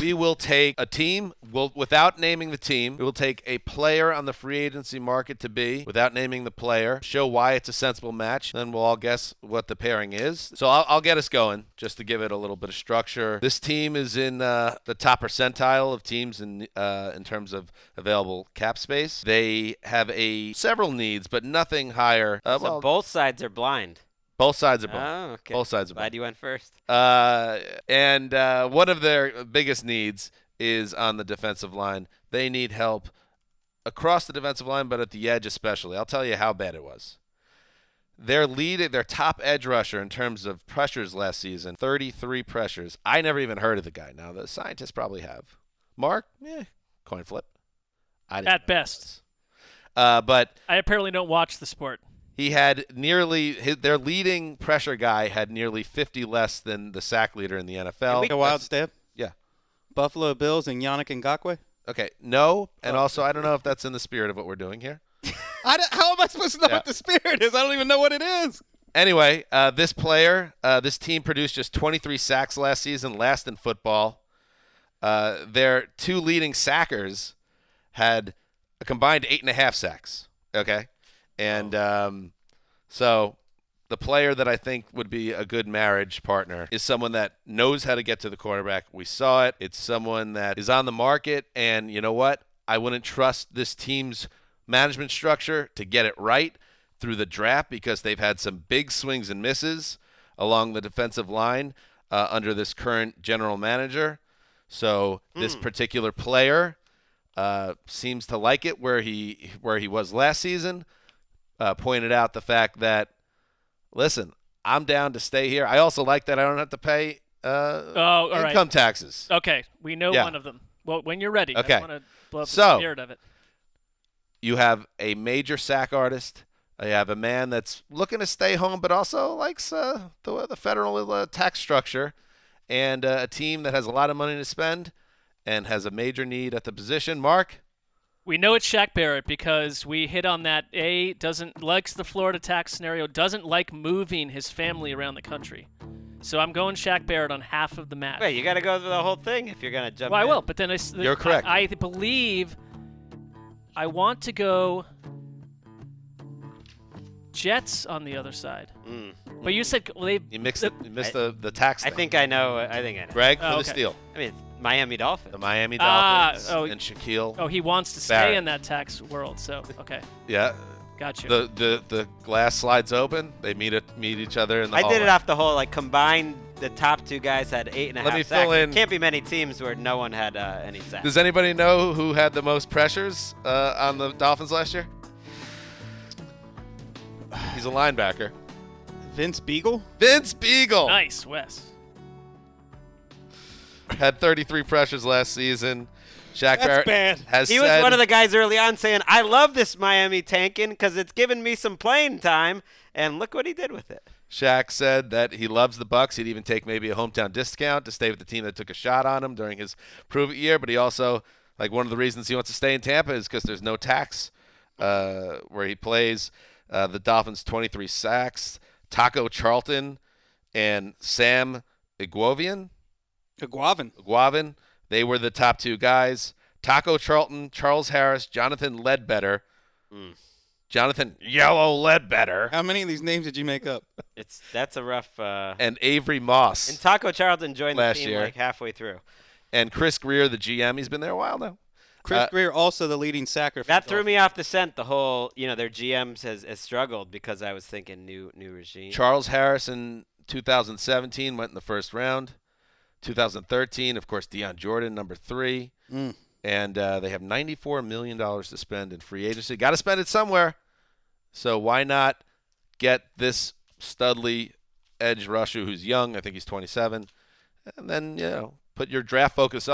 We will take a team, without naming the team. We will take a player on the free agency market to be, without naming the player, show why it's a sensible match, then we'll all guess what the pairing is. So I'll get us going, just to give it a little bit of structure. This team is in the top percentile of teams in terms of available cap space. They have several needs, but nothing higher. So both sides are blind. Both sides are blind. Oh, okay. Both sides are blind. Glad you went first. And one of their biggest needs is on the defensive line. They need help across the defensive line, but at the edge especially. I'll tell you how bad it was. Their top edge rusher in terms of pressures last season, 33 pressures. I never even heard of the guy. Now, the scientists probably have. Mark? Coin flip. At best. But I apparently don't watch the sport. He had their leading pressure guy had nearly 50 less than the sack leader in the NFL. A wild step? Yeah. Buffalo Bills and Yannick Ngakoue? Okay, no, and also I don't know if that's in the spirit of what we're doing here. How am I supposed to know what the spirit is? I don't even know what it is. Anyway, this team produced just 23 sacks last season, last in football. Their two leading sackers had a combined 8.5 sacks, okay? And so the player that I think would be a good marriage partner is someone that knows how to get to the quarterback. We saw it. It's someone that is on the market. And you know what? I wouldn't trust this team's management structure to get it right through the draft because they've had some big swings and misses along the defensive line under this current general manager. So this particular player seems to like it where he was last season. Pointed out the fact that, listen, I'm down to stay here. I also like that I don't have to pay income taxes. Okay, we know one of them. Well, when you're ready, okay. I want to blow up the spirit of it. You have a major sack artist. You have a man that's looking to stay home but also likes the federal tax structure, and a team that has a lot of money to spend and has a major need at the position. Mark? We know it's Shaq Barrett because we hit on that. Likes the Florida tax scenario, doesn't like moving his family around the country. So I'm going Shaq Barrett on half of the match. Wait, you got to go through the whole thing if you're going to jump in. I will, but then you're correct. I believe I want to go Jets on the other side. But you said you missed the tax thing. I think I know. Greg for the steal. I mean, Miami Dolphins. The Miami Dolphins and Shaquille. Oh, he wants to stay in that tax world. So okay. Yeah. Gotcha. The glass slides open. They meet each other in the hallway. I did it off the whole combined. The top two guys had 8.5 sacks. Let me fill in. Can't be many teams where no one had any sacks. Does anybody know who had the most pressures on the Dolphins last year? He's a linebacker. Vince Beagle? Vince Beagle! Nice, Wes. Had 33 pressures last season. Shaq Barrett bad. He was one of the guys early on saying, I love this Miami tanking because it's given me some playing time, and look what he did with it. Shaq said that he loves the Bucs. He'd even take maybe a hometown discount to stay with the team that took a shot on him during his prove-it year, but he also, one of the reasons he wants to stay in Tampa is because there's no tax where he plays. The Dolphins, 23 sacks. Taco Charlton and Sam Iguavian, they were the top two guys. Taco Charlton, Charles Harris, Jonathan Ledbetter. Jonathan Yellow Ledbetter. How many of these names did you make up? That's a rough. And Avery Moss. And Taco Charlton joined the team year. halfway through. And Chris Greer, the GM. He's been there a while now. Chris Greer, also the leading sacker. That threw me off the scent. The whole, their GMs has struggled because I was thinking new regime. Charles Harris in 2017 went in the first round. 2013, of course, Deion Jordan, number 3. And they have $94 million to spend in free agency. Got to spend it somewhere. So why not get this studly edge rusher who's young? I think he's 27. And then, put your draft focus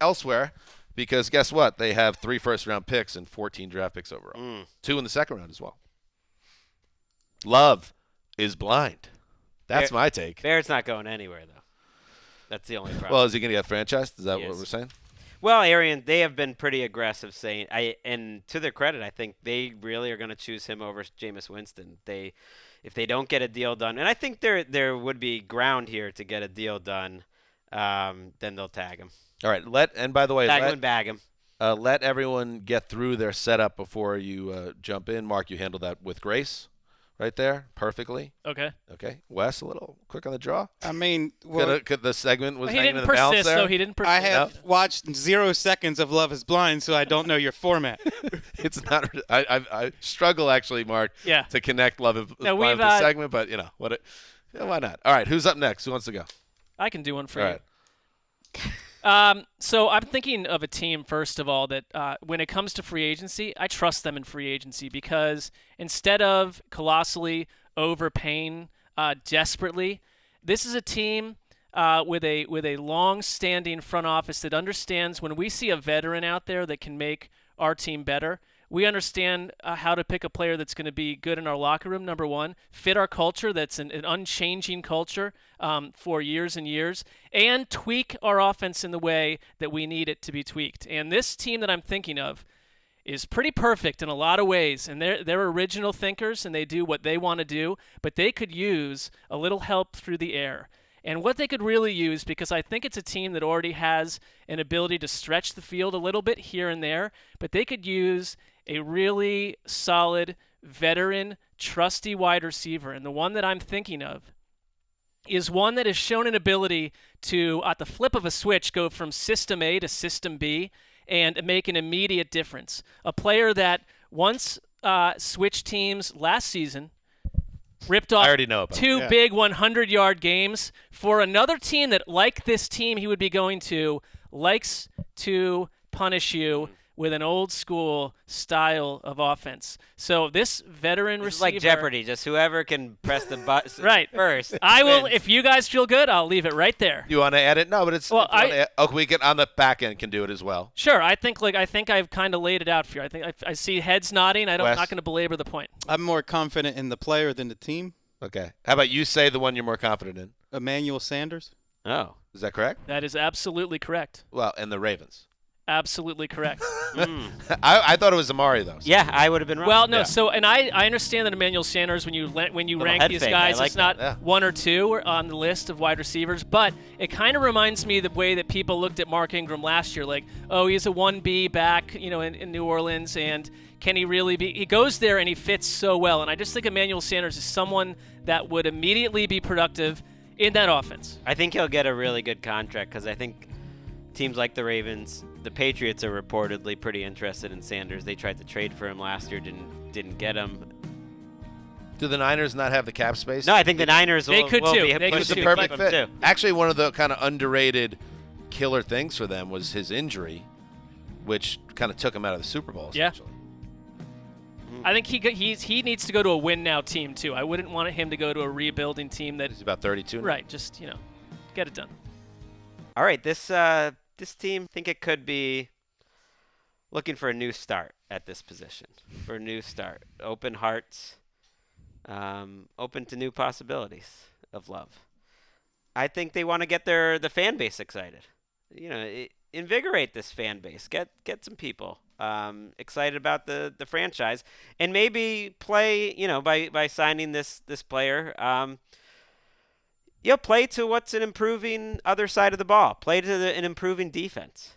elsewhere. Because guess what? They have 3 first-round picks and 14 draft picks overall. 2 in the second round as well. Love is blind. That's my take. Barrett's not going anywhere, though. That's the only problem. Well, is he going to get franchised? Is that what we're saying? Well, Arian, they have been pretty aggressive saying, and to their credit, I think they really are going to choose him over Jameis Winston. If they don't get a deal done, and I think there would be ground here to get a deal done, then they'll tag him. All right. And by the way, Bag him. let everyone get through their setup before you jump in. Mark, you handled that with grace right there perfectly. Okay. Okay. Wes, a little quick on the draw. I mean, well, Could the segment was He hanging didn't in the balance persist, there? though. He didn't persist. I have watched 0 seconds of Love Is Blind, so I don't know your format. It's not. I struggle actually, Mark. Yeah. To connect Love Is No, Blind with the segment, but why not? All right. Who's up next? Who wants to go? I can do one for All you. right. So I'm thinking of a team, first of all, that when it comes to free agency, I trust them in free agency because instead of colossally overpaying desperately, this is a team with a long-standing front office that understands when we see a veteran out there that can make our team better, we understand how to pick a player that's going to be good in our locker room, number one, fit our culture that's an unchanging culture for years and years, and tweak our offense in the way that we need it to be tweaked. And this team that I'm thinking of is pretty perfect in a lot of ways, and they're original thinkers, and they do what they want to do, but they could use a little help through the air. And what they could really use, because I think it's a team that already has an ability to stretch the field a little bit here and there, but they could use a really solid, veteran, trusty wide receiver. And the one that I'm thinking of is one that has shown an ability to, at the flip of a switch, go from System A to System B and make an immediate difference. A player that once switched teams last season, ripped off I already know about two big 100-yard games for another team that, like this team he would be going to, likes to punish you with an old-school style of offense. So this veteran This is receiver... like Jeopardy. Just whoever can press the button Right. first. I will, wins. if you guys feel good, I'll leave it right there. You want to add it? No, but it's. Well, we can on the back end can do it as well. Sure, I think I've kind of laid it out for you. I think I see heads nodding. I'm Wes? not going to belabor the point. I'm more confident in the player than the team. Okay. How about you say the one you're more confident in? Emmanuel Sanders. Oh. Is that correct? That is absolutely correct. Well, and the Ravens. Absolutely correct. I thought it was Amari though. So. Yeah, I would have been wrong. Well, no. Yeah. So, and I understand that Emmanuel Sanders, when you Little rank head these fake, guys, I like it's not that. Yeah. one or two on the list of wide receivers, but it kind of reminds me of the way that people looked at Mark Ingram last year, like, oh, he's a 1B back, in New Orleans, and can he really be? He goes there and he fits so well, and I just think Emmanuel Sanders is someone that would immediately be productive in that offense. I think he'll get a really good contract because I think teams like the Ravens, the Patriots are reportedly pretty interested in Sanders. They tried to trade for him last year, didn't get him. Do the Niners not have the cap space? No, I think the Niners They will, could will too. be They It could was the too. perfect keep him fit. too. Actually, one of the kind of underrated killer things for them was his injury, which kind of took him out of the Super Bowl. Yeah. Essentially. I think he needs to go to a win now team too. I wouldn't want him to go to a rebuilding team that He's about 32 now. right, just get it done. All right, this team, I think it could be looking for a new start at this position. For a new start, open hearts, open to new possibilities of Love. I think they want to get the fan base excited. Invigorate this fan base. Get some people excited about the franchise, and maybe play. By signing this player. Play to what's an improving other side of the ball. Play to an improving defense.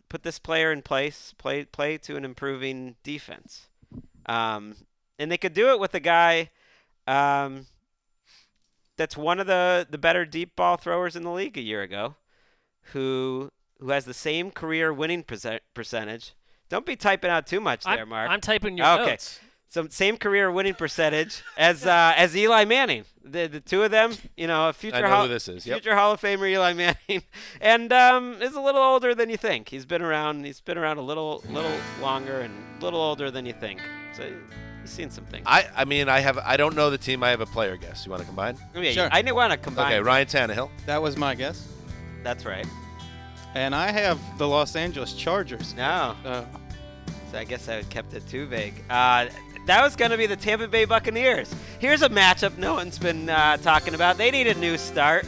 Put this player in place. Play to an improving defense. And they could do it with a guy that's one of the better deep ball throwers in the league a year ago, who has the same career winning percentage. Don't be typing out too much there, Mark. I'm typing your Okay. notes. So same career winning percentage as Eli Manning. The two of them, a future I know who this is. Yep. future Hall of Famer Eli Manning, and is a little older than you think. He's been around a little longer and a little older than you think. So he's seen some things. I don't know the team. I have a player guess. You want to combine? Yeah, Sure. I want to combine. Okay, Ryan Tannehill. That was my guess. That's right. And I have the Los Angeles Chargers. No. So I guess I kept it too vague. That was going to be the Tampa Bay Buccaneers. Here's a matchup no one's been talking about. They need a new start.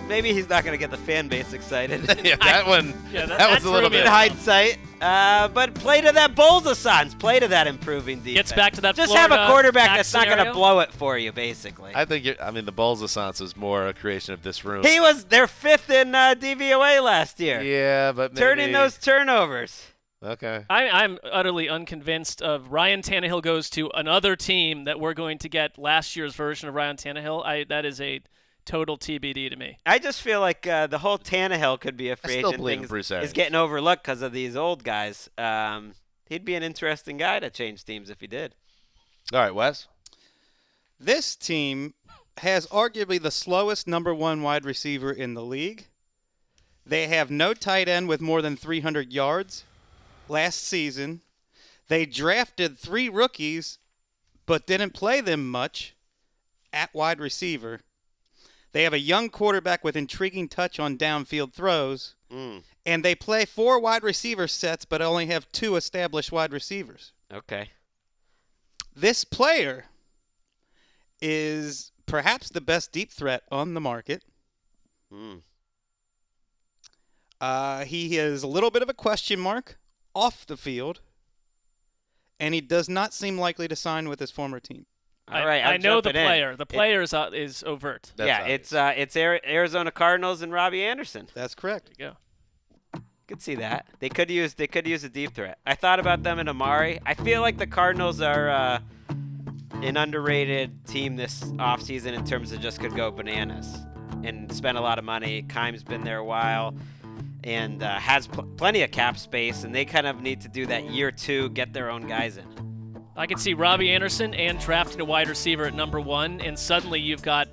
Maybe he's not going to get the fan base excited. Yeah, that one. Yeah, that was that's a little really bit. In hindsight, But play to that Bolzasans. Play to that improving defense. Gets back to that Just have a Florida quarterback tax that's not going to scenario. blow it for you, basically. I think the Bolzasans is more a creation of this room. He was their 5th in DVOA last year. Yeah, but maybe. Turning those turnovers. Okay. I'm utterly unconvinced of Ryan Tannehill goes to another team that we're going to get last year's version of Ryan Tannehill. That is a total TBD to me. I just feel like the whole Tannehill could be a free still agent believe thing in Bruce is Arians. getting overlooked because of these old guys. He'd be an interesting guy to change teams if he did. All right, Wes. This team has arguably the slowest number 1 wide receiver in the league. They have no tight end with more than 300 yards. Last season, they drafted 3 rookies but didn't play them much at wide receiver. They have a young quarterback with intriguing touch on downfield throws, and they play 4 wide receiver sets but only have 2 established wide receivers. Okay. This player is perhaps the best deep threat on the market. He is a little bit of a question mark off the field, and he does not seem likely to sign with his former team. All right, I I'm know the jumping in. player. The player is overt. That's Yeah, obvious. it's Arizona Cardinals and Robbie Anderson. That's correct. There you go. Could see that. They could use a deep threat. I thought about them in Amari. I feel like the Cardinals are an underrated team this offseason in terms of just could go bananas and spend a lot of money. Keim's been there a while and has plenty of cap space, and they kind of need to do that year 2, get their own guys in. I could see Robbie Anderson and drafting a wide receiver at number 1, and suddenly you've got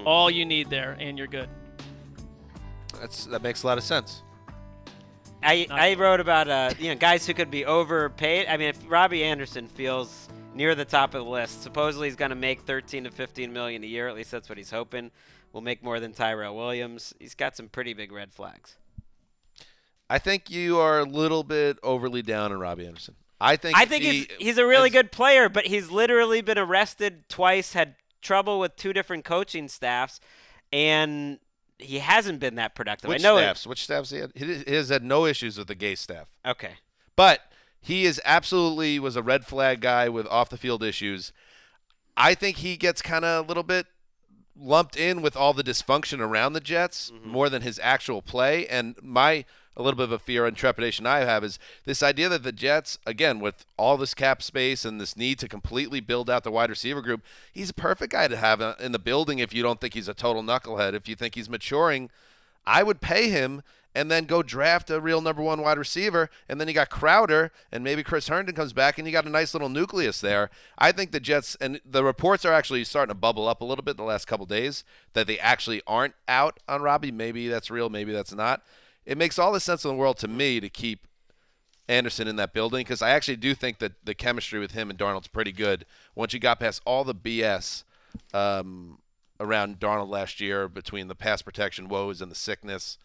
all you need there, and you're good. That makes a lot of sense. I wrote about guys who could be overpaid. I mean, if Robbie Anderson feels near the top of the list, supposedly he's going to make $13 to $15 million a year. At least that's what he's hoping. Will make more than Tyrell Williams. He's got some pretty big red flags. I think you are a little bit overly down on Robbie Anderson. I think he's a really good player, but he's literally been arrested twice, had trouble with 2 different coaching staffs, and he hasn't been that productive. Which I know staffs? Which staffs he had? He has had no issues with the Gay staff. Okay. But he is absolutely was a red flag guy with off the field issues. I think he gets kind of a little bit lumped in with all the dysfunction around the Jets more than his actual play. And a little bit of a fear and trepidation I have is this idea that the Jets, again, with all this cap space and this need to completely build out the wide receiver group, he's a perfect guy to have in the building if you don't think he's a total knucklehead. If you think he's maturing, I would pay him and then go draft a real number 1 wide receiver, and then you got Crowder, and maybe Chris Herndon comes back, and you got a nice little nucleus there. I think the Jets, and the reports are actually starting to bubble up a little bit the last couple days, that they actually aren't out on Robbie. Maybe that's real, maybe that's not. It makes all the sense in the world to me to keep Anderson in that building because I actually do think that the chemistry with him and Darnold's pretty good. Once you got past all the BS around Darnold last year between the pass protection woes and the sickness,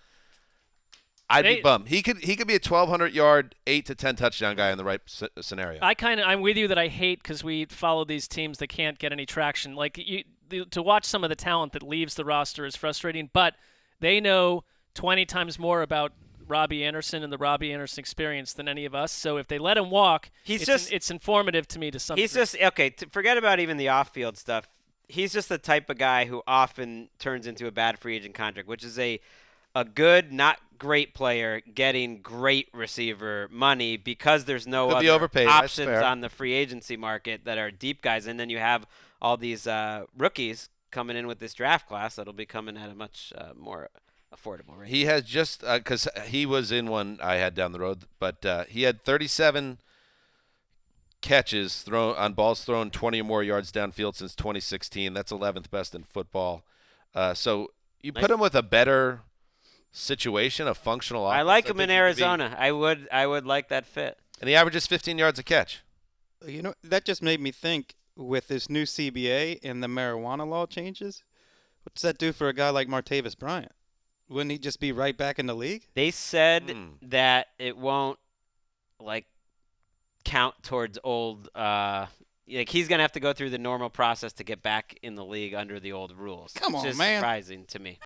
I'd be bummed. He could be a 1,200-yard, 8 to 10 touchdown guy in the right scenario. I'm with you that I hate because we follow these teams that can't get any traction. Like to watch some of the talent that leaves the roster is frustrating, but they know 20 times more about Robbie Anderson and the Robbie Anderson experience than any of us. So if they let him walk, it's informative to me to some degree. Forget about even the off-field stuff. He's just the type of guy who often turns into a bad free agent contract, which is a good, not great player getting great receiver money because there's no Could be other overpaid. options That's fair. on the free agency market that are deep guys. And then you have all these rookies coming in with this draft class that'll be coming at a much more affordable rate. He has just because he was in one I had down the road, but he had 37 catches thrown on balls thrown 20 or more yards downfield since 2016. That's 11th best in football. So you put him with a better situation, a functional offense. I like him think in he could Arizona. I would like that fit. And he averages 15 yards a catch. You know, that just made me think with this new CBA and the marijuana law changes, what does that do for a guy like Martavis Bryant? Wouldn't he just be right back in the league? They said that it won't count towards old he's going to have to go through the normal process to get back in the league under the old rules. Come on, which is man. surprising to me.